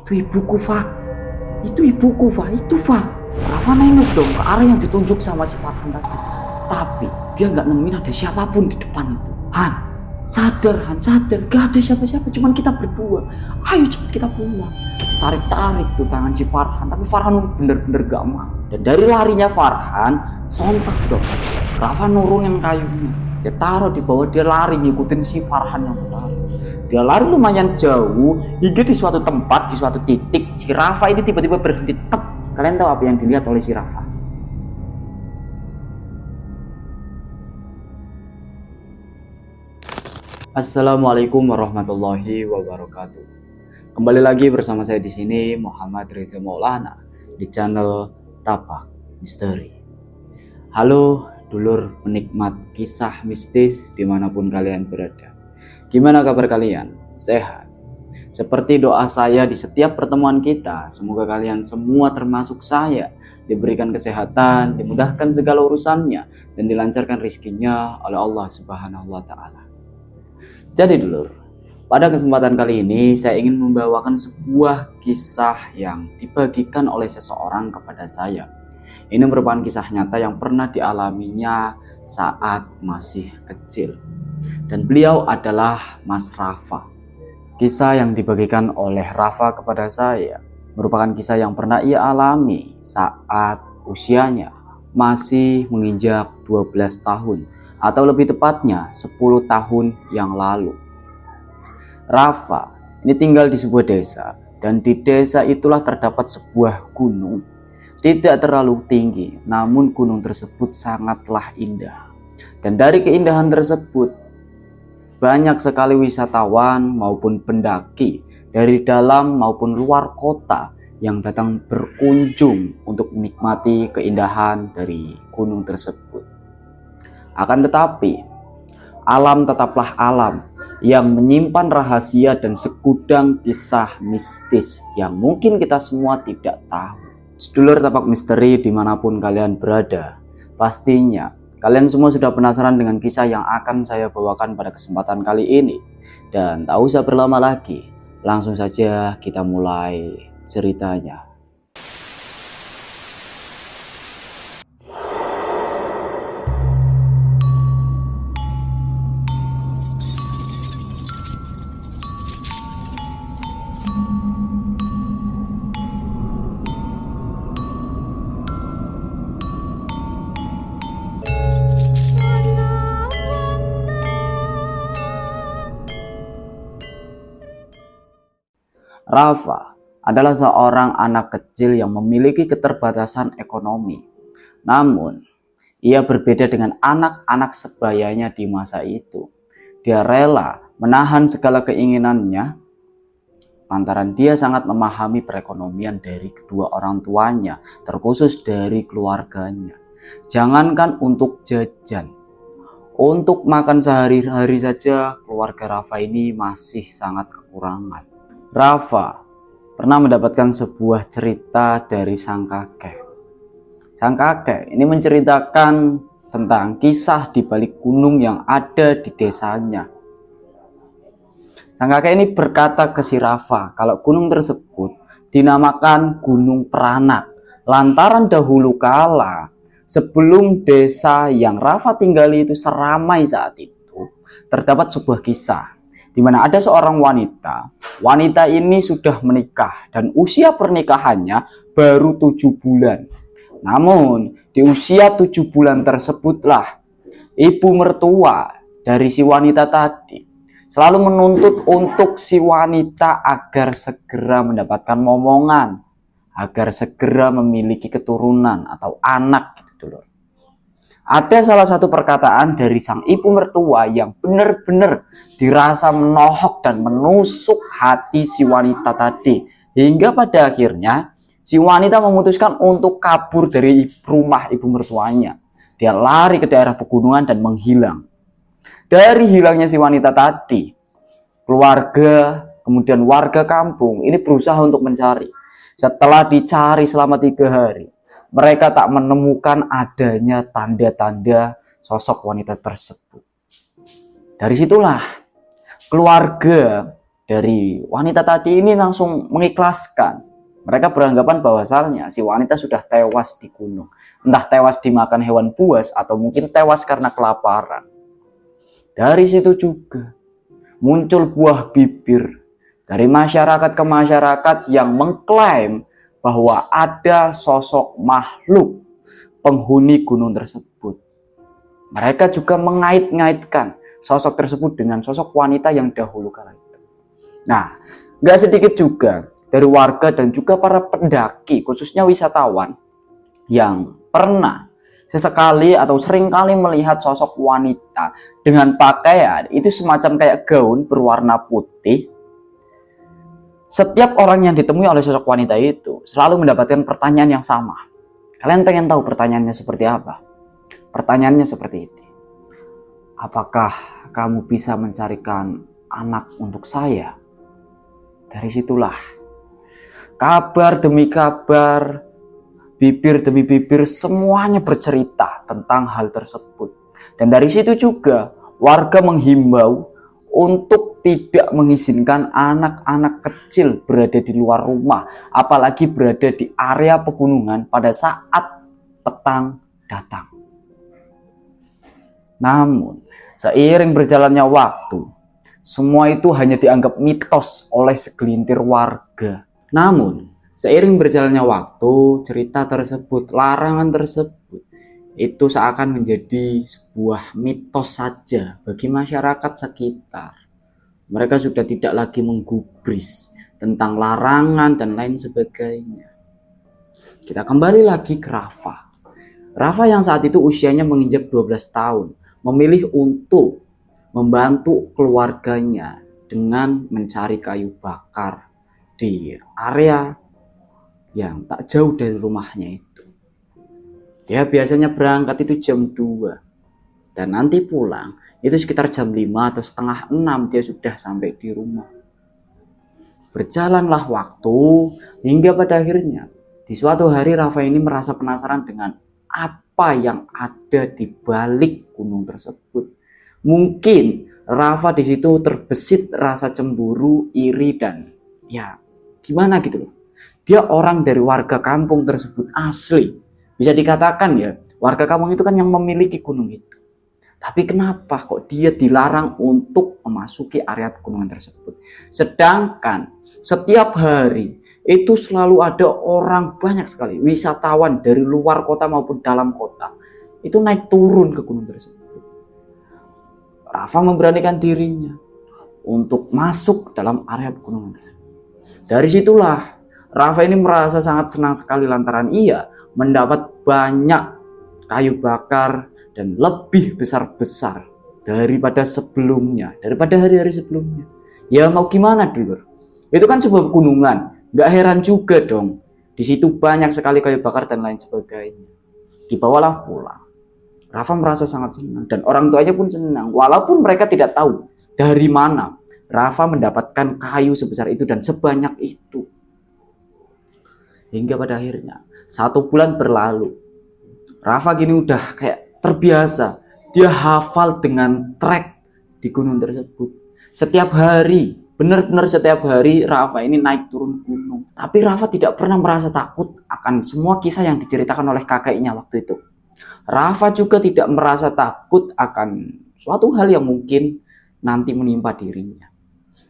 Itu ibuku, Fa. Itu ibuku, Fa. Itu, Fa. Rafa nengok dong ke arah yang ditunjuk sama si Farhan tadi. Tapi dia nggak nemuin ada siapapun di depan itu. Han, sadar, Han, sadar. Gak ada siapa-siapa, cuman kita berdua. Ayo cepet kita pulang. Tarik-tarik tuh tangan si Farhan, tapi Farhan bener-bener gak mau. Dan dari larinya Farhan, sontak dong. Rafa nurunin kayunya. Dia taruh di bawah, dia lari ngikutin si Farhan yang berlari. Dia lari lumayan jauh hingga di suatu tempat, di suatu titik si Rafa ini tiba-tiba berhenti. Tep. Kalian tahu apa yang dilihat oleh si Rafa? Assalamualaikum warahmatullahi wabarakatuh. Kembali lagi bersama saya di sini Muhammad Reza Maulana di channel Tapak Misteri. Halo dulur penikmat kisah mistis dimanapun kalian berada. Gimana kabar kalian? Sehat? Seperti doa saya di setiap pertemuan kita, semoga kalian semua termasuk saya diberikan kesehatan, dimudahkan segala urusannya, dan dilancarkan rizkinya oleh Allah Subhanahu wa Ta'ala. Jadi dulur, pada kesempatan kali ini saya ingin membawakan sebuah kisah yang dibagikan oleh seseorang kepada saya. Ini merupakan kisah nyata yang pernah dialaminya saat masih kecil. Dan beliau adalah Mas Rafa. Kisah yang dibagikan oleh Rafa kepada saya merupakan kisah yang pernah ia alami saat usianya masih menginjak 12 tahun atau lebih tepatnya 10 tahun yang lalu. Rafa ini tinggal di sebuah desa, dan di desa itulah terdapat sebuah gunung. Tidak terlalu tinggi, namun gunung tersebut sangatlah indah. Dan dari keindahan tersebut banyak sekali wisatawan maupun pendaki dari dalam maupun luar kota yang datang berkunjung untuk menikmati keindahan dari gunung tersebut. Akan tetapi, alam tetaplah alam yang menyimpan rahasia dan segudang kisah mistis yang mungkin kita semua tidak tahu. Sedulur Tapak Misteri dimanapun kalian berada, pastinya kalian semua sudah penasaran dengan kisah yang akan saya bawakan pada kesempatan kali ini. Dan tak usah berlama lagi, langsung saja kita mulai ceritanya. Rafa adalah seorang anak kecil yang memiliki keterbatasan ekonomi. Namun, ia berbeda dengan anak-anak sebayanya di masa itu. Dia rela menahan segala keinginannya lantaran dia sangat memahami perekonomian dari kedua orang tuanya, terkhusus dari keluarganya. Jangankan untuk jajan, untuk makan sehari-hari saja keluarga Rafa ini masih sangat kekurangan. Rafa pernah mendapatkan sebuah cerita dari sang kakek. Sang kakek ini menceritakan tentang kisah di balik gunung yang ada di desanya. Sang kakek ini berkata ke si Rafa kalau gunung tersebut dinamakan Gunung Peranak lantaran dahulu kala sebelum desa yang Rafa tinggali itu seramai saat itu, terdapat sebuah kisah di mana ada seorang wanita. Wanita ini sudah menikah dan usia pernikahannya baru 7 bulan. Namun di usia 7 bulan tersebutlah ibu mertua dari si wanita tadi selalu menuntut untuk si wanita agar segera mendapatkan momongan, agar segera memiliki keturunan atau anak gitu loh. Ada salah satu perkataan dari sang ibu mertua yang benar-benar dirasa menohok dan menusuk hati si wanita tadi. Hingga pada akhirnya si wanita memutuskan untuk kabur dari rumah ibu mertuanya. Dia lari ke daerah pegunungan dan menghilang. Dari hilangnya si wanita tadi, keluarga, kemudian warga kampung ini berusaha untuk mencari. Setelah dicari selama 3 hari, mereka tak menemukan adanya tanda-tanda sosok wanita tersebut. Dari situlah keluarga dari wanita tadi ini langsung mengikhlaskan. Mereka beranggapan bahwasalnya si wanita sudah tewas di gunung. Entah tewas dimakan hewan buas atau mungkin tewas karena kelaparan. Dari situ juga muncul buah bibir dari masyarakat ke masyarakat yang mengklaim bahwa ada sosok makhluk penghuni gunung tersebut. Mereka juga mengait-ngaitkan sosok tersebut dengan sosok wanita yang dahulu kala itu. Nah, gak sedikit juga dari warga dan juga para pendaki, khususnya wisatawan, yang pernah sesekali atau seringkali melihat sosok wanita dengan pakaian itu semacam kayak gaun berwarna putih. Setiap orang yang ditemui oleh sosok wanita itu selalu mendapatkan pertanyaan yang sama. Kalian pengen tahu pertanyaannya seperti apa? Pertanyaannya seperti ini. Apakah kamu bisa mencarikan anak untuk saya? Dari situlah kabar demi kabar, bibir demi bibir, semuanya bercerita tentang hal tersebut. Dan dari situ juga warga menghimbau untuk tidak mengizinkan anak-anak kecil berada di luar rumah, apalagi berada di area pegunungan pada saat petang datang. Namun, seiring berjalannya waktu, semua itu hanya dianggap mitos oleh segelintir warga. Namun, seiring berjalannya waktu, cerita tersebut, larangan tersebut, itu seakan menjadi sebuah mitos saja bagi masyarakat sekitar. Mereka sudah tidak lagi menggubris tentang larangan dan lain sebagainya. Kita kembali lagi ke Rafa. Rafa yang saat itu usianya menginjak 12 tahun, memilih untuk membantu keluarganya dengan mencari kayu bakar di area yang tak jauh dari rumahnya itu. Dia biasanya berangkat itu jam 2 dan nanti pulang itu sekitar jam 5 atau setengah 6 dia sudah sampai di rumah. Berjalanlah waktu hingga pada akhirnya di suatu hari Rafa ini merasa penasaran dengan apa yang ada di balik gunung tersebut. Mungkin Rafa di situ terbesit rasa cemburu, iri, dan ya gimana gitu loh. Dia orang dari warga kampung tersebut asli. Bisa dikatakan ya, warga kampung itu kan yang memiliki gunung itu. Tapi kenapa kok dia dilarang untuk memasuki area pegunungan tersebut? Sedangkan setiap hari itu selalu ada orang banyak sekali, wisatawan dari luar kota maupun dalam kota, itu naik turun ke gunung tersebut. Rafa memberanikan dirinya untuk masuk dalam area pegunungan. Dari situlah Rafa ini merasa sangat senang sekali lantaran ia mendapat banyak kayu bakar dan lebih besar-besar daripada sebelumnya, daripada hari-hari sebelumnya. Ya mau gimana dulu? Itu kan sebuah pegunungan, gak heran juga dong. Di situ banyak sekali kayu bakar dan lain sebagainya. Dibawalah pulang. Rafa merasa sangat senang dan orang tuanya pun senang, walaupun mereka tidak tahu dari mana Rafa mendapatkan kayu sebesar itu dan sebanyak itu. Hingga pada akhirnya 1 bulan berlalu, Rafa gini udah kayak terbiasa. Dia hafal dengan trek di gunung tersebut. Setiap hari, benar-benar setiap hari Rafa ini naik turun gunung. Tapi Rafa tidak pernah merasa takut akan semua kisah yang diceritakan oleh kakeknya waktu itu. Rafa juga tidak merasa takut akan suatu hal yang mungkin nanti menimpa dirinya.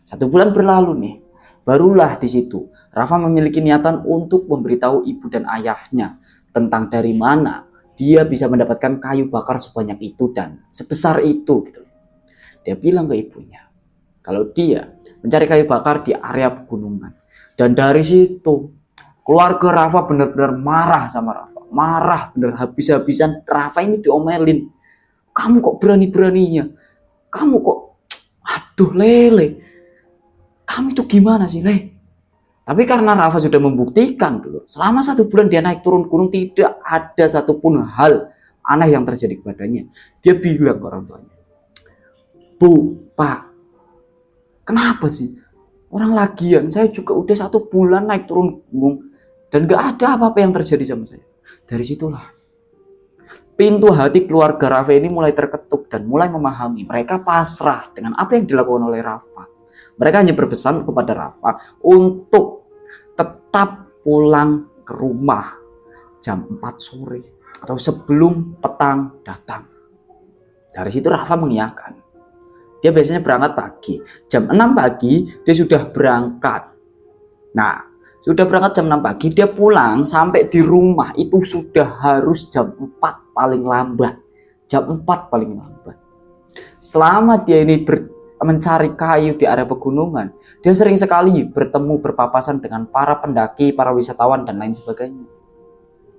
1 bulan berlalu nih, barulah di situ Rafa memiliki niatan untuk memberitahu ibu dan ayahnya tentang dari mana dia bisa mendapatkan kayu bakar sebanyak itu dan sebesar itu gitu. Dia bilang ke ibunya kalau dia mencari kayu bakar di area pegunungan. Dan dari situ keluarga Rafa benar-benar marah sama Rafa. Marah bener habis-habisan. Rafa ini diomelin. Kamu kok berani-beraninya? Kamu kok, aduh lele. Kamu itu gimana sih, Le? Tapi karena Rafa sudah membuktikan dulu, selama 1 bulan dia naik turun gunung tidak ada satupun hal aneh yang terjadi kepadanya. Dia bilang ke orang tuanya, Bu, Pak, kenapa sih? Orang lagian, saya juga udah 1 bulan naik turun gunung dan gak ada apa-apa yang terjadi sama saya. Dari situlah pintu hati keluarga Rafa ini mulai terketuk dan mulai memahami. Mereka pasrah dengan apa yang dilakukan oleh Rafa. Mereka hanya berpesan kepada Rafa untuk tetap pulang ke rumah jam 4 sore atau sebelum petang datang. Dari situ Rafa mengiyakan. Dia biasanya berangkat pagi. Jam 6 pagi dia sudah berangkat. Nah, sudah berangkat jam 6 pagi, dia pulang sampai di rumah itu sudah harus jam 4 paling lambat. Jam 4 paling lambat. Selama dia ini mencari kayu di area pegunungan, dia sering sekali bertemu berpapasan dengan para pendaki, para wisatawan, dan lain sebagainya.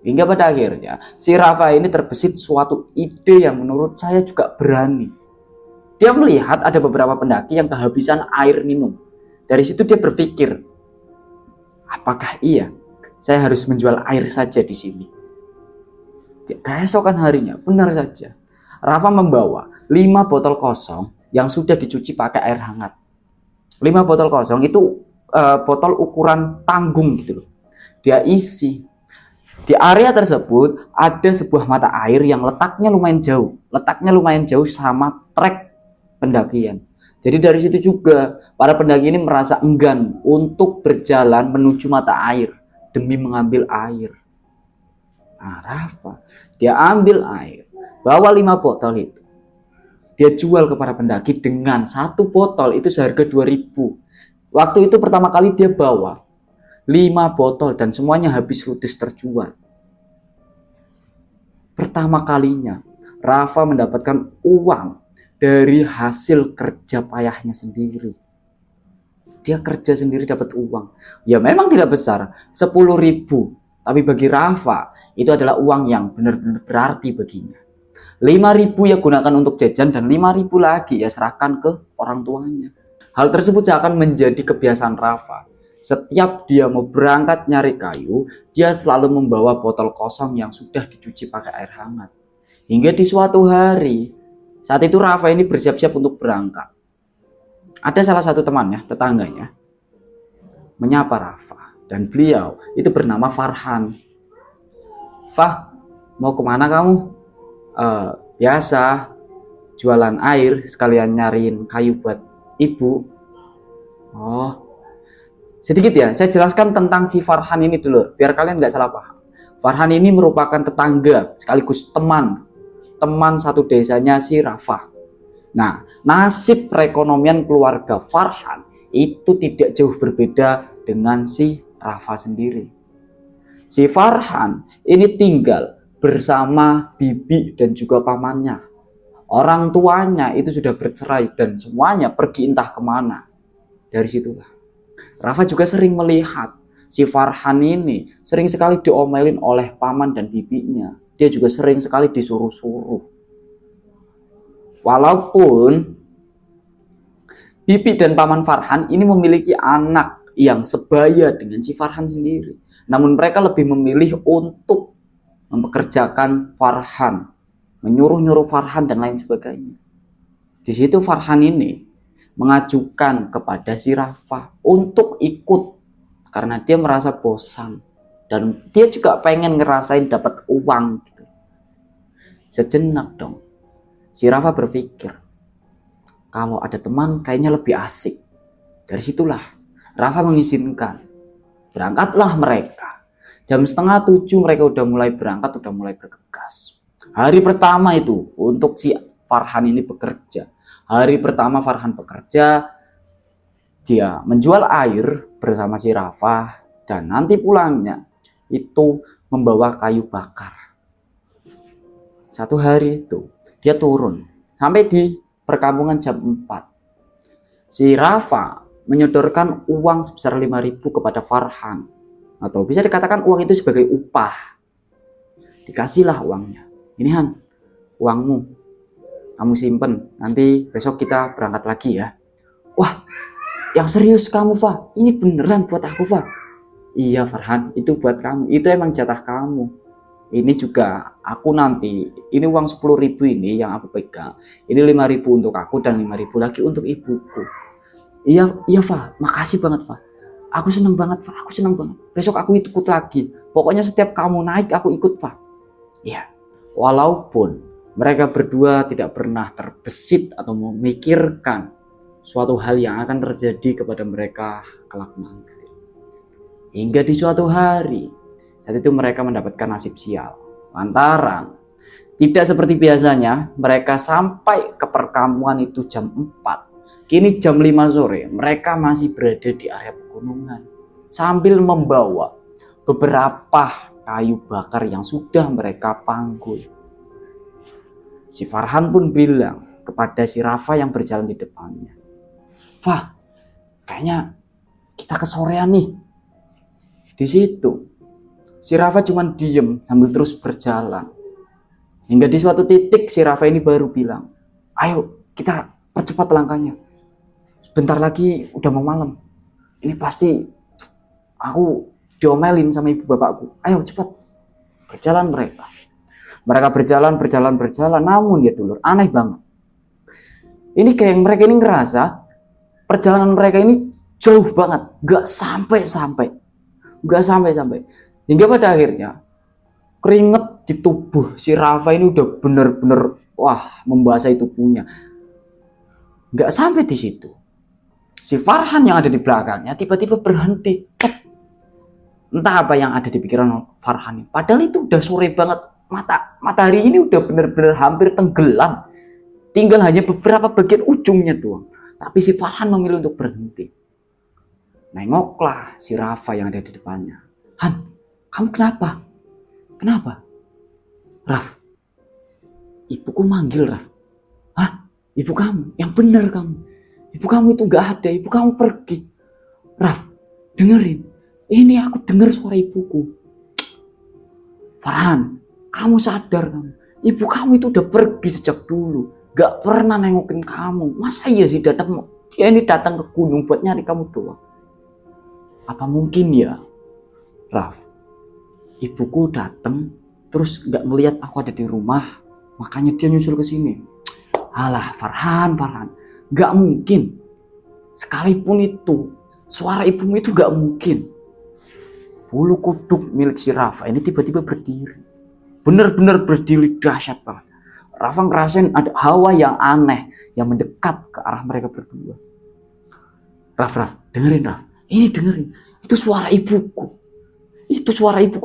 Hingga pada akhirnya, si Rafa ini terbesit suatu ide yang menurut saya juga berani. Dia melihat ada beberapa pendaki yang kehabisan air minum. Dari situ dia berpikir, apakah iya saya harus menjual air saja di sini? Keesokan harinya, benar saja, Rafa membawa 5 botol kosong yang sudah dicuci pakai air hangat. 5 botol kosong itu botol ukuran tanggung gitu loh. Dia isi. Di area tersebut ada sebuah mata air yang letaknya lumayan jauh. Letaknya lumayan jauh sama trek pendakian. Jadi dari situ juga para pendaki ini merasa enggan untuk berjalan menuju mata air demi mengambil air. Nah, Rafa, dia ambil air, bawa 5 botol itu. Dia jual ke para pendaki dengan 1 botol itu seharga 2.000. Waktu itu pertama kali dia bawa 5 botol dan semuanya habis ludes terjual. Pertama kalinya Rafa mendapatkan uang dari hasil kerja payahnya sendiri. Dia kerja sendiri dapat uang. Ya memang tidak besar, 10.000. Tapi bagi Rafa itu adalah uang yang benar-benar berarti baginya. 5.000 ya gunakan untuk jajan dan 5.000 lagi ya serahkan ke orang tuanya. Hal tersebut akan menjadi kebiasaan Rafa. Setiap dia mau berangkat nyari kayu, dia selalu membawa botol kosong yang sudah dicuci pakai air hangat. Hingga di suatu hari, saat itu Rafa ini bersiap-siap untuk berangkat. Ada salah satu temannya, tetangganya, menyapa Rafa. Dan beliau itu bernama Farhan. Fah, mau kemana kamu? Biasa jualan air sekalian nyariin kayu buat ibu. Oh, sedikit ya, saya jelaskan tentang si Farhan ini dulu, biar kalian nggak salah paham. Farhan ini merupakan tetangga sekaligus teman satu desanya si Rafa. Nah, nasib perekonomian keluarga Farhan itu tidak jauh berbeda dengan si Rafa sendiri. Si Farhan ini tinggal bersama bibi dan juga pamannya. Orang tuanya itu sudah bercerai dan semuanya pergi entah kemana. Dari situlah Rafa juga sering melihat si Farhan ini sering sekali diomelin oleh paman dan bibinya. Dia juga sering sekali disuruh-suruh. Walaupun bibi dan paman Farhan ini memiliki anak yang sebaya dengan si Farhan sendiri, namun mereka lebih memilih untuk mempekerjakan Farhan, menyuruh-nyuruh Farhan dan lain sebagainya. Di situ Farhan ini mengajukan kepada si Rafa untuk ikut karena dia merasa bosan dan dia juga pengen ngerasain dapat uang gitu. Sejenak dong, si Rafa berpikir kalau ada teman kayaknya lebih asik. Dari situlah Rafa mengizinkan. Berangkatlah mereka. Jam 6:30 mereka udah mulai berangkat, udah mulai bergegas. Hari pertama itu untuk si Farhan ini bekerja. Hari pertama Farhan bekerja, dia menjual air bersama si Rafa dan nanti pulangnya itu membawa kayu bakar. Satu hari itu dia turun sampai di perkampungan jam 4. Si Rafa menyodorkan uang sebesar 5.000 kepada Farhan. Atau bisa dikatakan uang itu sebagai upah. Dikasihlah uangnya. Ini Han, uangmu. Kamu simpen. Nanti besok kita berangkat lagi ya. Wah, yang serius kamu, Fa? Ini beneran buat aku, Fa? Iya, Farhan. Itu buat kamu. Itu emang jatah kamu. Ini juga aku nanti. Ini uang 10.000 ini yang aku pegang. Ini 5.000 untuk aku dan 5.000 lagi untuk ibuku. Iya, Fa. Makasih banget, Fa. Aku seneng banget, Fa. Aku seneng banget. Besok aku ikut lagi. Pokoknya setiap kamu naik, aku ikut, Fa. Iya. Walaupun mereka berdua tidak pernah terbesit atau memikirkan suatu hal yang akan terjadi kepada mereka kelak nanti. Hingga di suatu hari, saat itu mereka mendapatkan nasib sial. Lantaran tidak seperti biasanya, mereka sampai ke perkampungan itu jam 4. Kini jam 5 sore, mereka masih berada di area pegunungan sambil membawa beberapa kayu bakar yang sudah mereka panggul. Si Farhan pun bilang kepada si Rafa yang berjalan di depannya, "Fah, kayaknya kita kesorean nih." Di situ, si Rafa cuma diem sambil terus berjalan. Hingga di suatu titik si Rafa ini baru bilang, "Ayo kita percepat langkahnya. Bentar lagi udah mau malam. Ini pasti aku diomelin sama ibu bapakku. Ayo cepat." Berjalan mereka. Mereka berjalan. Namun ya dulur, aneh banget. Ini kayak mereka ini ngerasa perjalanan mereka ini jauh banget. Gak sampai-sampai. Hingga pada akhirnya keringet di tubuh si Rafa ini udah bener-bener membasahi tubuhnya. Gak sampai di situ. Si Farhan yang ada di belakangnya tiba-tiba berhenti. Entah apa yang ada di pikiran Farhan. Padahal itu udah sore banget. Matahari ini udah bener-bener hampir tenggelam. Tinggal hanya beberapa bagian ujungnya doang. Tapi si Farhan memilih untuk berhenti. Nengoklah si Rafa yang ada di depannya. "Han, kamu kenapa? Kenapa?" "Raf, ibuku manggil, Raf." "Hah? Ibu kamu? Yang benar kamu. Ibu kamu itu gak ada, ibu kamu pergi." "Raf, dengerin. Ini aku dengar suara ibuku." "Farhan, kamu sadar kamu? Ibu kamu itu udah pergi sejak dulu. Gak pernah nengokin kamu. Masa iya sih dia ini datang ke gunung buat nyari kamu doang? Apa mungkin ya, Raf, ibuku datang terus gak ngelihat aku ada di rumah, makanya dia nyusul ke sini." "Alah, Farhan. Gak mungkin. Sekalipun itu suara ibumu itu gak mungkin." Bulu kuduk milik si Rafa ini tiba-tiba berdiri. Bener-bener berdiri, dahsyat banget. Rafa ngerasain ada hawa yang aneh yang mendekat ke arah mereka berdua. Raf, dengerin Raf. Ini dengerin. Itu suara ibuku.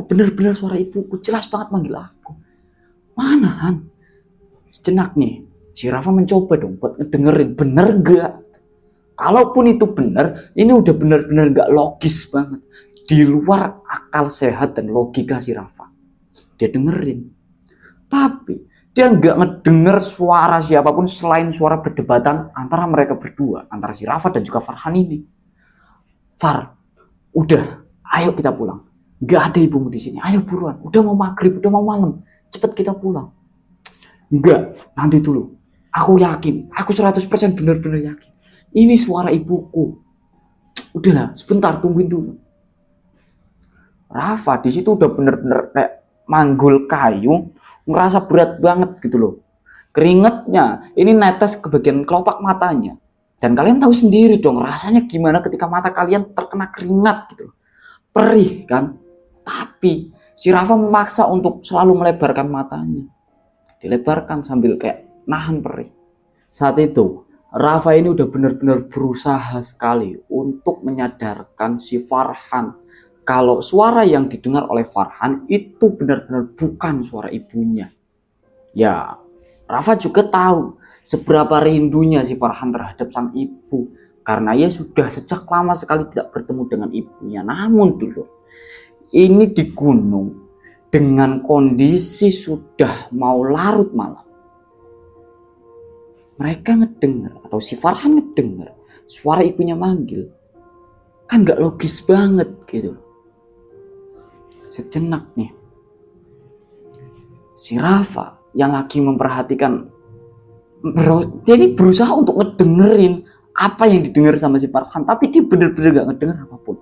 Bener-bener suara ibuku. Jelas banget manggil aku. Mana, Han? Sejenak nih, si Rafa mencoba dong buat ngedengerin. Bener gak? Kalaupun itu bener, ini udah bener-bener gak logis banget. Di luar akal sehat dan logika si Rafa. Dia dengerin. Tapi dia gak ngedenger suara siapapun selain suara perdebatan antara mereka berdua. Antara si Rafa dan juga Farhan ini. "Far, udah, ayo kita pulang. Gak ada ibumu di sini. Ayo buruan. Udah mau maghrib, udah mau malam. Cepet kita pulang." "Enggak, nanti dulu. Aku yakin. Aku 100% bener-bener yakin. Ini suara ibuku. Udahlah, sebentar, tungguin dulu." Rafa di situ udah bener-bener kayak manggul kayu, ngerasa berat banget gitu loh. Keringetnya ini netes ke bagian kelopak matanya. Dan kalian tahu sendiri dong rasanya gimana ketika mata kalian terkena keringat gitu. Perih kan? Tapi si Rafa memaksa untuk selalu melebarkan matanya. Dilebarkan sambil kayak nahan perih. Saat itu Rafa ini udah benar-benar berusaha sekali untuk menyadarkan si Farhan kalau suara yang didengar oleh Farhan itu benar-benar bukan suara ibunya. Ya, Rafa juga tahu seberapa rindunya si Farhan terhadap sang ibu. Karena ia sudah sejak lama sekali tidak bertemu dengan ibunya. Namun dulu, ini di gunung dengan kondisi sudah mau larut malam. Mereka ngedengar atau si Farhan ngedengar suara ibunya manggil. Kan gak logis banget gitu. Sejenak nih, si Rafa yang lagi memperhatikan, dia ini berusaha untuk ngedengerin apa yang didengar sama si Farhan, tapi dia bener-bener gak ngedenger apapun.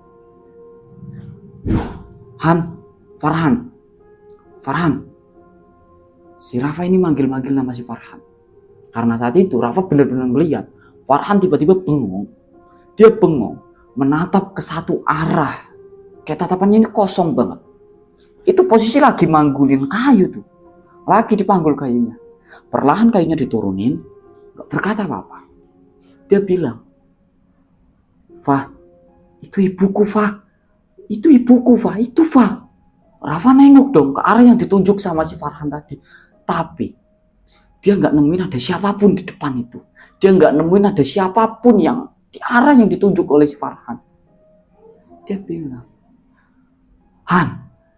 Farhan. Si Rafa ini manggil-manggil nama si Farhan. Karena saat itu Rafa bener-bener melihat Farhan tiba-tiba bengong. Dia bengong, menatap ke satu arah. Kayak tatapannya ini kosong banget. Itu posisi lagi manggulin kayu tuh. Lagi dipanggul kayunya. Perlahan kayunya diturunin, gak berkata apa-apa. Dia bilang, Fah, itu ibuku, Fah. Itu ibuku, Fah. Itu, Fah. Rafa nengok dong ke arah yang ditunjuk sama si Farhan tadi. Tapi dia nggak nemuin ada siapapun di depan itu. Dia nggak nemuin ada siapapun yang di arah yang ditunjuk oleh si Farhan. Dia bilang, Han,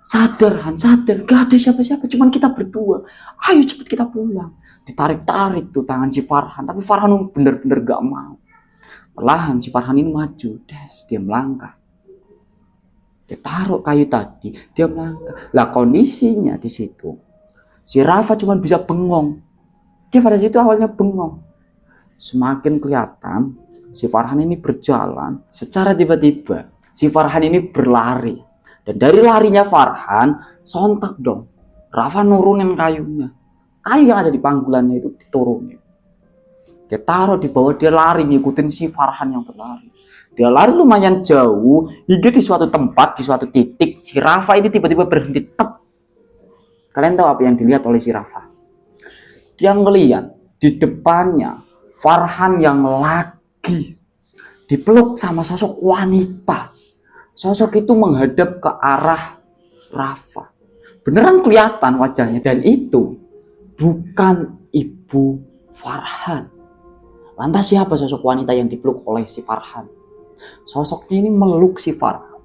sadar, gak ada siapa-siapa, cuman kita berdua. Ayo cepet kita pulang. Ditarik-tarik tuh tangan si Farhan, tapi Farhan bener-bener gak mau. Perlahan si Farhan ini maju, dia melangkah. Dia taruh kayu tadi, dia melangkah. Lah kondisinya di situ, si Rafa cuma bisa bengong. Dia pada situ awalnya bengong. Semakin kelihatan si Farhan ini berjalan, secara tiba-tiba si Farhan ini berlari. Dan dari larinya Farhan, sontak dong Rafa nurunin kayunya. Kayu yang ada di panggulannya itu diturunin. Dia taruh di bawah, dia lari ngikutin si Farhan yang berlari. Dia lari lumayan jauh hingga di suatu tempat, di suatu titik si Rafa ini tiba-tiba berhenti. Tep. Kalian tahu apa yang dilihat oleh si Rafa? Dia ngeliat di depannya Farhan yang lagi dipeluk sama sosok wanita. Sosok itu menghadap ke arah Rafa. Beneran kelihatan wajahnya, dan itu bukan ibu Farhan. Lantas siapa sosok wanita yang dipeluk oleh si Farhan? Sosoknya ini meluk si Farhan,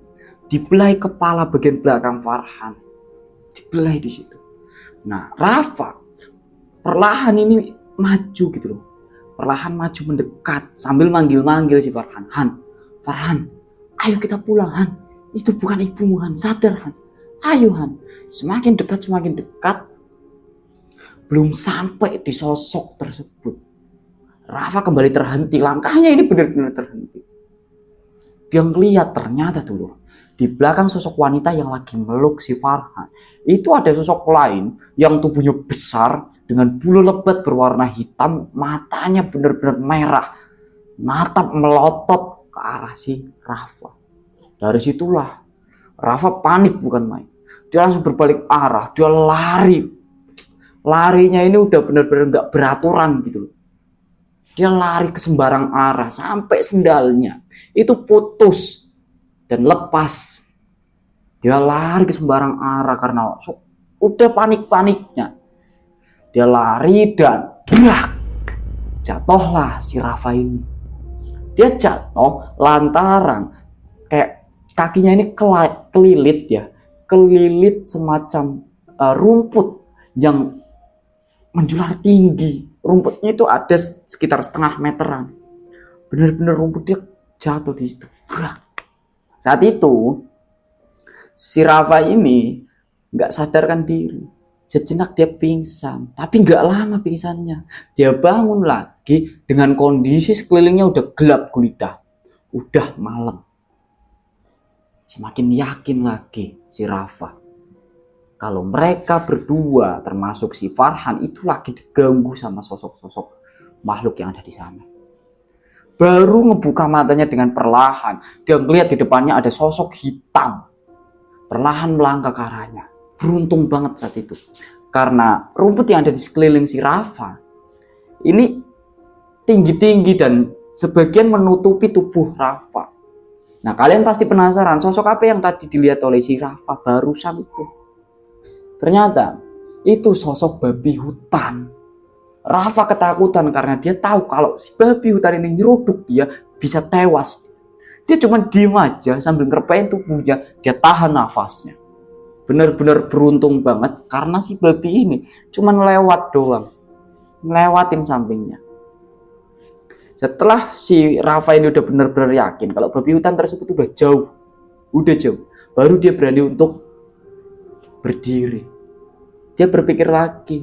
dibelai kepala bagian belakang Farhan, dibelai di situ. Nah, Rafa perlahan ini maju gitu loh, perlahan maju mendekat sambil manggil-manggil si Farhan. Farhan, ayo kita pulang, Han. Itu bukan ibumu, Han. Sadar, Han. Ayo, Han. Semakin dekat, belum sampai di sosok tersebut, Rafa kembali terhenti. Langkahnya ini benar-benar terhenti. Dia ngeliat ternyata dulu di belakang sosok wanita yang lagi meluk si Farhan itu ada sosok lain yang tubuhnya besar dengan bulu lebat berwarna hitam, matanya benar-benar merah, natap melotot ke arah si Rafa. Dari situlah Rafa panik bukan main. Dia langsung berbalik arah, dia lari. Larinya ini udah benar-benar gak beraturan gitu loh. Dia lari ke sembarang arah sampai sendalnya itu putus dan lepas. Dia lari ke sembarang arah karena udah panik-paniknya. Dia lari dan brak, jatuhlah si Rafa ini. Dia jatuh lantaran kayak kakinya ini kelilit ya, kelilit semacam rumput yang menjular tinggi. Rumputnya itu ada sekitar setengah meteran. Benar-benar rumput dia jatuh di situ. Saat itu si Rafa ini nggak sadarkan diri. Sejenak dia pingsan, tapi nggak lama pingsannya. Dia bangun lagi dengan kondisi sekelilingnya udah gelap gulita, udah malam. Semakin yakin lagi si Rafa kalau mereka berdua termasuk si Farhan itu lagi diganggu sama sosok-sosok makhluk yang ada di sana. Baru ngebuka matanya dengan perlahan, dia melihat di depannya ada sosok hitam. Perlahan melangkah ke arahnya. Beruntung banget saat itu. Karena rumput yang ada di sekeliling si Rafa ini tinggi-tinggi dan sebagian menutupi tubuh Rafa. Nah, kalian pasti penasaran sosok apa yang tadi dilihat oleh si Rafa barusan itu. Ternyata itu sosok babi hutan. Rafa ketakutan karena dia tahu kalau si babi hutan ini nyeruduk dia bisa tewas. Dia cuma diem aja sambil ngerepain tubuhnya, dia tahan nafasnya. Benar-benar beruntung banget karena si babi ini cuma lewat doang, ngelewatin sampingnya. Setelah si Rafa ini udah benar-benar yakin kalau babi hutan tersebut udah jauh, baru dia berani untuk berdiri. Dia berpikir lagi,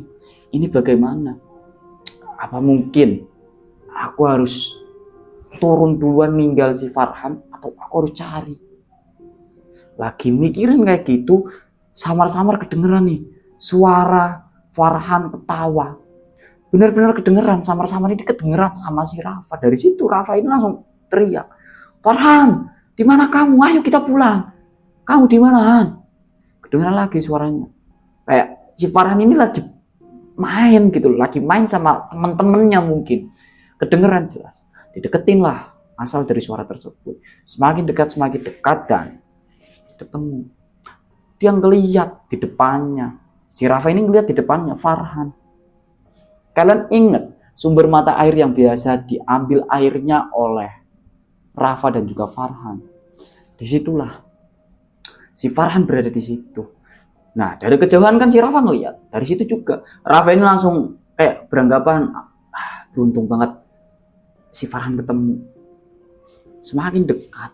ini bagaimana? Apa mungkin aku harus turun duluan ninggal si Farhan atau aku harus cari? Lagi mikirin kayak gitu, samar-samar kedengeran nih suara Farhan ketawa. Benar-benar kedengeran, samar-samar ini kedengeran sama si Rafa. Dari situ Rafa ini langsung teriak, Farhan, di mana kamu? Ayo kita pulang. Kamu di mana, Han? Kedengeran lagi suaranya. Kayak si Farhan ini lagi main gitu, lagi main sama temen-temennya mungkin. Kedengeran jelas. Dideketin lah asal dari suara tersebut. Semakin dekat dan ketemu. Dia ngeliat di depannya. Si Rafa ini ngeliat di depannya Farhan. Kalian ingat sumber mata air yang biasa diambil airnya oleh Rafa dan juga Farhan. Disitulah si Farhan berada di situ. Nah, dari kejauhan kan si Rafa ngeliat. Dari situ juga Rafa ini langsung kayak beranggapan, beruntung banget si Farhan ketemu. Semakin dekat,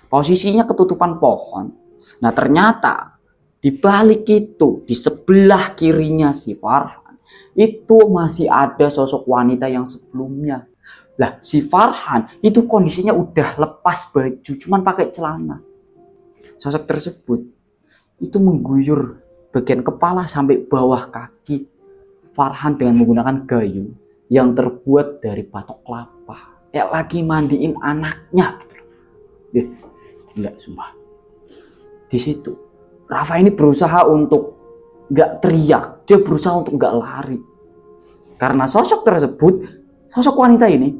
posisinya ketutupan pohon. Nah, ternyata di balik itu, di sebelah kirinya si Farhan, itu masih ada sosok wanita yang sebelumnya. Lah, si Farhan itu kondisinya udah lepas baju, cuman pakai celana. Sosok tersebut itu mengguyur bagian kepala sampai bawah kaki Farhan dengan menggunakan gayung yang terbuat dari batok kelapa. Kayak lagi mandiin anaknya gitu. Gila sumpah. Di situ Rafa ini berusaha untuk gak teriak, dia berusaha untuk gak lari. Karena sosok tersebut, sosok wanita ini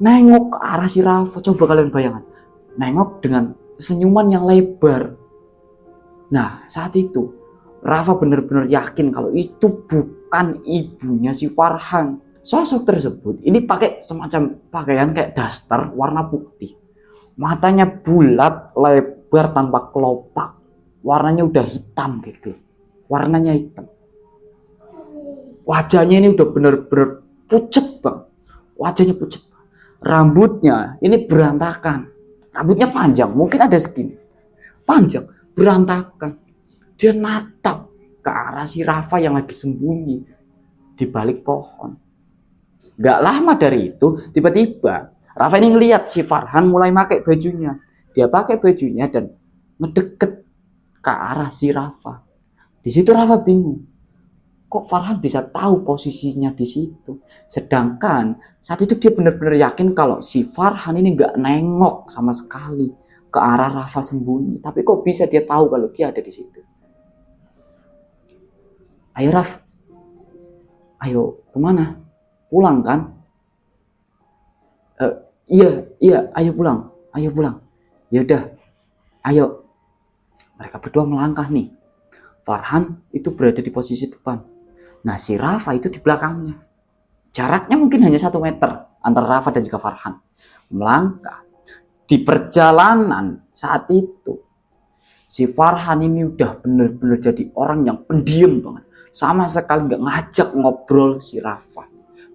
nengok ke arah si Rafa. Coba kalian bayangkan, nengok dengan senyuman yang lebar. Nah, saat itu Rafa benar-benar yakin kalau itu bukan ibunya si Farhan. Sosok tersebut ini pakai semacam pakaian kayak daster warna putih. Matanya bulat, lebar tanpa kelopak. Warnanya udah hitam gitu. Warnanya hitam. Wajahnya ini udah benar-benar pucet bang. Wajahnya pucet. Rambutnya ini berantakan. Rambutnya panjang, mungkin ada segini. Panjang, berantakan. Dia natap ke arah si Rafa yang lagi sembunyi di balik pohon. Gak lama dari itu, tiba-tiba Rafa ini ngeliat si Farhan mulai pakai bajunya. Dia pakai bajunya dan ngedeket ke arah si Rafa. Di situ Rafa bingung. Kok Farhan bisa tahu posisinya di situ? Sedangkan saat itu dia benar-benar yakin kalau si Farhan ini gak nengok sama sekali ke arah Rafa sembunyi. Tapi kok bisa dia tahu kalau dia ada di situ? Ayo Raf, ayo kemana? Pulang kan? Iya, ayo pulang. Yaudah, ayo. Mereka berdua melangkah nih. Farhan itu berada di posisi depan. Nah, si Rafa itu di belakangnya. Jaraknya mungkin hanya 1 meter antara Rafa dan juga Farhan. Melangkah. Di perjalanan saat itu, si Farhan ini udah bener-bener jadi orang yang pendiam banget. Sama sekali gak ngajak ngobrol si Rafa.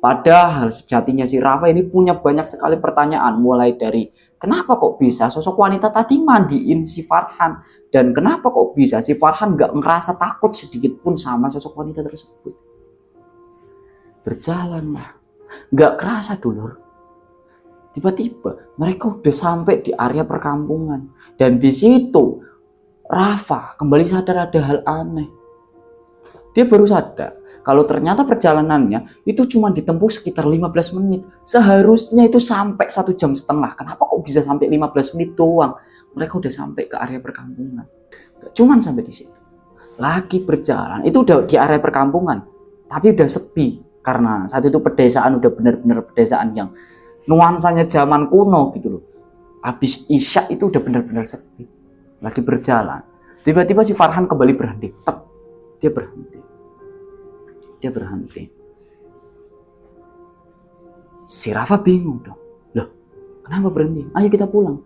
Padahal sejatinya si Rafa ini punya banyak sekali pertanyaan. Mulai dari kenapa kok bisa sosok wanita tadi mandiin si Farhan. Dan kenapa kok bisa si Farhan gak ngerasa takut sedikit pun sama sosok wanita tersebut. Berjalanlah. Gak kerasa dulur. Tiba-tiba mereka udah sampai di area perkampungan. Dan di situ Rafa kembali sadar ada hal aneh. Dia baru sadar kalau ternyata perjalanannya itu cuma ditempuh sekitar 15 menit. Seharusnya itu sampai 1,5 jam. Kenapa kok bisa sampai 15 menit doang? Mereka udah sampai ke area perkampungan. Cuman sampai di situ. Lagi berjalan, itu udah di area perkampungan. Tapi udah sepi. Karena saat itu pedesaan udah benar-benar pedesaan yang nuansanya zaman kuno gitu loh. Habis Isya itu udah benar-benar sepi. Lagi berjalan. Tiba-tiba si Farhan kembali berhenti. Dia berhenti. Si Rafa bingung dong. Loh, kenapa berhenti? Ayo kita pulang.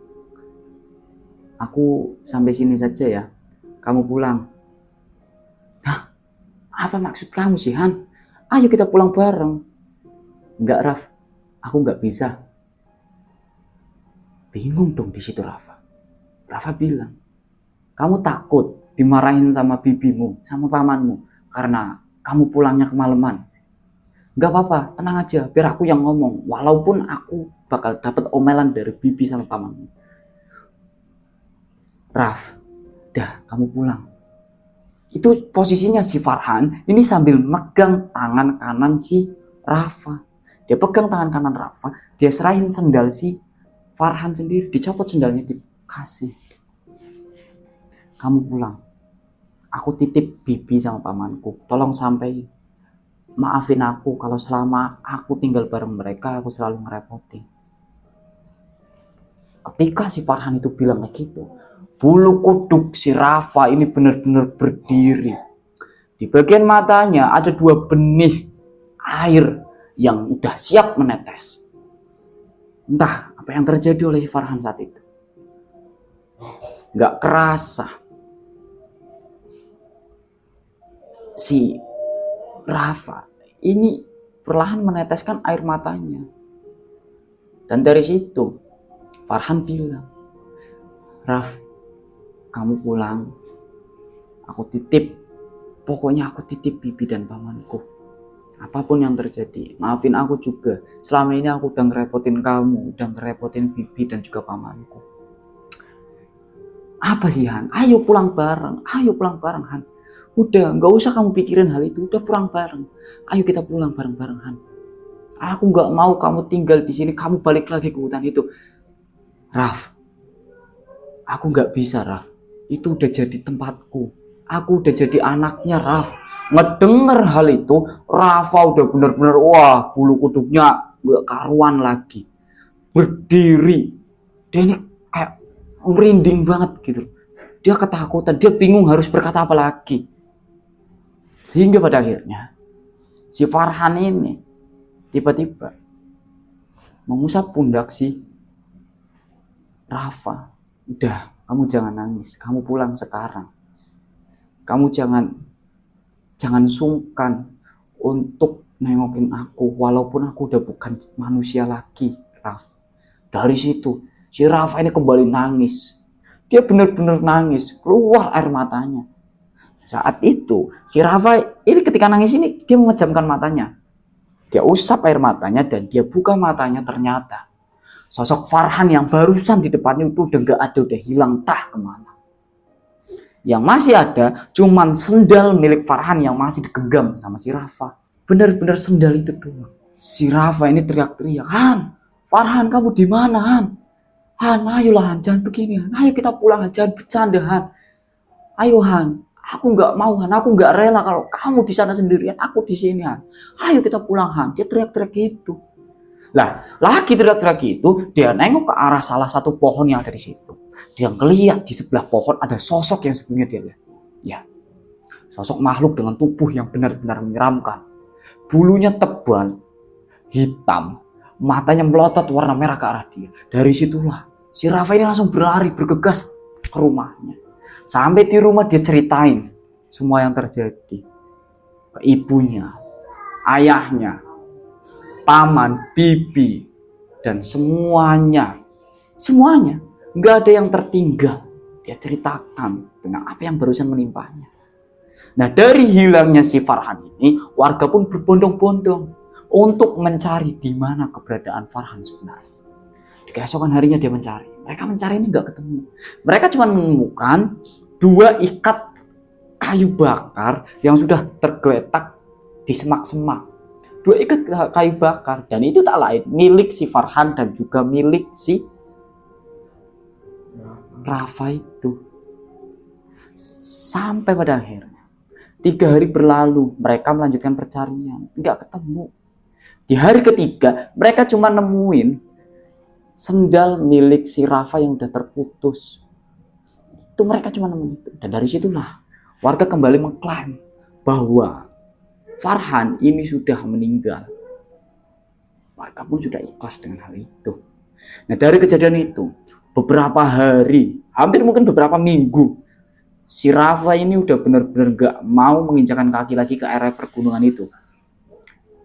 Aku sampai sini saja ya. Kamu pulang. Hah? Apa maksud kamu sih, Han? Ayo kita pulang bareng. Enggak, Raf. Aku enggak bisa. Bingung dong di situ Rafa. Rafa bilang, kamu takut dimarahin sama bibimu, sama pamanmu karena kamu pulangnya kemalaman. Gak apa-apa, tenang aja, biar aku yang ngomong. Walaupun aku bakal dapat omelan dari bibi sama pamanmu. Raf, dah kamu pulang. Itu posisinya si Farhan ini sambil megang tangan kanan si Rafa. Dia pegang tangan kanan Rafa, dia serahin sendal si Farhan sendiri. Dicopot sendalnya, dikasih. Kamu pulang. Aku titip bibi sama pamanku. Tolong sampai maafin aku kalau selama aku tinggal bareng mereka aku selalu ngerepotin. Ketika si Farhan itu bilang kayak gitu, bulu kuduk si Rafa ini benar-benar berdiri. Di bagian matanya ada 2 benih air yang udah siap menetes. Entah apa yang terjadi oleh si Farhan saat itu. Nggak kerasa si Rafa ini perlahan meneteskan air matanya. Dan dari situ Farhan bilang, Raf, kamu pulang, aku titip, pokoknya aku titip bibi dan pamanku. Apapun yang terjadi, maafin aku juga. Selama ini aku udah ngerepotin kamu, udah ngerepotin bibi dan juga pamanku. Apa sih Han? Ayo pulang bareng, Han. Udah, gak usah kamu pikirin hal itu, udah pulang bareng. Ayo kita pulang bareng-bareng Han. Aku gak mau kamu tinggal di sini, kamu balik lagi ke hutan itu. Raf, aku gak bisa Raf, itu udah jadi tempatku. Aku udah jadi anaknya Raf. Ngedenger hal itu, Rafa udah bener-bener wah, bulu kuduknya gak karuan lagi. Berdiri. Dia ini kayak merinding banget gitu. Dia ketakutan, dia bingung harus berkata apa lagi. Sehingga pada akhirnya si Farhan ini tiba-tiba mengusap pundak si Rafa. Udah, kamu jangan nangis, kamu pulang sekarang. Kamu jangan sungkan untuk nengokin aku, walaupun aku udah bukan manusia lagi, Raf. Dari situ, si Rafa ini kembali nangis. Dia benar-benar nangis, keluar air matanya. Saat itu, si Rafa ini ketika nangis ini, dia memejamkan matanya. Dia usap air matanya dan dia buka matanya, ternyata sosok Farhan yang barusan di depannya itu udah gak ada, udah hilang entah kemana. Yang masih ada cuman sendal milik Farhan yang masih digenggam sama si Rafa. Benar-benar sendal itu doang. Si Rafa ini teriak-teriak, Han, Farhan kamu di mana Han? Han, ayolah Han, jangan begini Han. Ayo kita pulang Han, jangan bercanda Han. Ayo Han, aku nggak mau Han, aku nggak rela kalau kamu di sana sendirian, aku di sini Han. Ayo kita pulang Han. Dia teriak-teriak gitu. Lah, lagi teriak-teriak itu, dia nengok ke arah salah satu pohon yang ada di situ. Dia ngeliat di sebelah pohon ada sosok yang sebelumnya dia lihat. Ya, sosok makhluk dengan tubuh yang benar-benar menyeramkan. Bulunya tebal, hitam, matanya melotot warna merah ke arah dia. Dari situlah si Rafa ini langsung berlari, bergegas ke rumahnya. Sampai di rumah dia ceritain semua yang terjadi ke ibunya, ayahnya, paman, bibi, dan semuanya nggak ada yang tertinggal. Dia ceritakan tentang apa yang barusan menimpanya. Nah, dari hilangnya si Farhan ini, warga pun berbondong-bondong untuk mencari di mana keberadaan Farhan sebenarnya. Di keesokan harinya dia mencari. Mereka mencari ini nggak ketemu. Mereka cuma menemukan 2 ikat kayu bakar yang sudah tergeletak di semak-semak. 2 ikat kayu bakar, dan itu tak lain milik si Farhan dan juga milik si Rafa itu. Sampai pada akhirnya 3 hari berlalu, mereka melanjutkan pencarian, nggak ketemu. Di hari ketiga, mereka cuma nemuin sendal milik si Rafa yang udah terputus. Itu mereka cuma nemuin itu. Dan dari situlah warga kembali mengklaim bahwa Farhan ini sudah meninggal. Warga pun sudah ikhlas dengan hal itu. Nah, dari kejadian itu, beberapa hari, hampir mungkin beberapa minggu, si Rafa ini udah benar-benar gak mau menginjakan kaki lagi ke area pergunungan itu.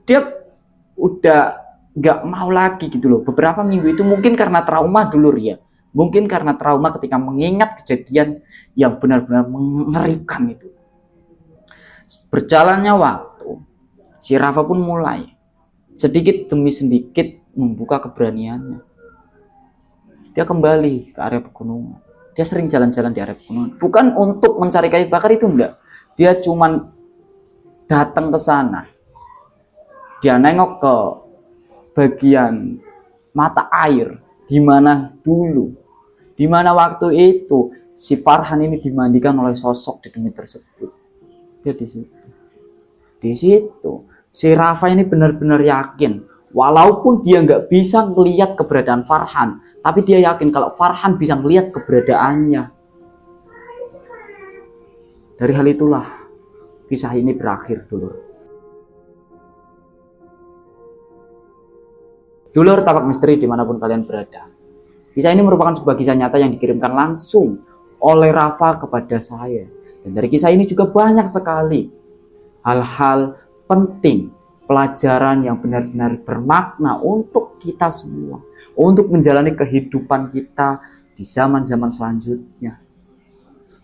Dia udah gak mau lagi gitu loh. Beberapa minggu itu mungkin karena trauma dulu ya. Mungkin karena trauma ketika mengingat kejadian yang benar-benar mengerikan itu. Berjalannya waktu, si Rafa pun mulai sedikit demi sedikit membuka keberaniannya. Dia kembali ke area pegunungan. Dia sering jalan-jalan di area pegunungan. Bukan untuk mencari kayu bakar, itu enggak. Dia cuman datang ke sana. Dia nengok ke bagian mata air, di mana waktu itu si Farhan ini dimandikan oleh sosok di demi tersebut. Dia di situ si Rafa ini benar-benar yakin, walaupun dia nggak bisa melihat keberadaan Farhan, Tapi dia yakin kalau Farhan bisa melihat keberadaannya. Dari hal itulah kisah ini berakhir, dulur. Dulur Tapak Misteri dimanapun kalian berada. Kisah ini merupakan sebuah kisah nyata yang dikirimkan langsung oleh Rafa kepada saya. Dan dari kisah ini juga banyak sekali hal-hal penting, pelajaran yang benar-benar bermakna untuk kita semua, untuk menjalani kehidupan kita di zaman-zaman selanjutnya.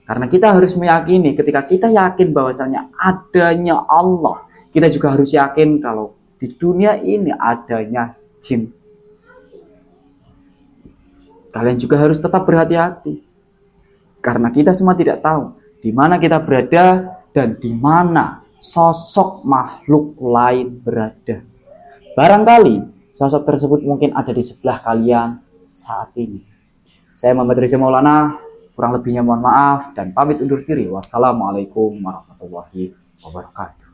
Karena kita harus meyakini, ketika kita yakin bahwasanya adanya Allah, kita juga harus yakin kalau di dunia ini adanya jin. Kalian juga harus tetap berhati-hati. Karena kita semua tidak tahu di mana kita berada dan di mana sosok makhluk lain berada. Barangkali sosok tersebut mungkin ada di sebelah kalian saat ini. Saya Muhammad Reza Maulana, kurang lebihnya mohon maaf dan pamit undur diri. Wassalamualaikum warahmatullahi wabarakatuh.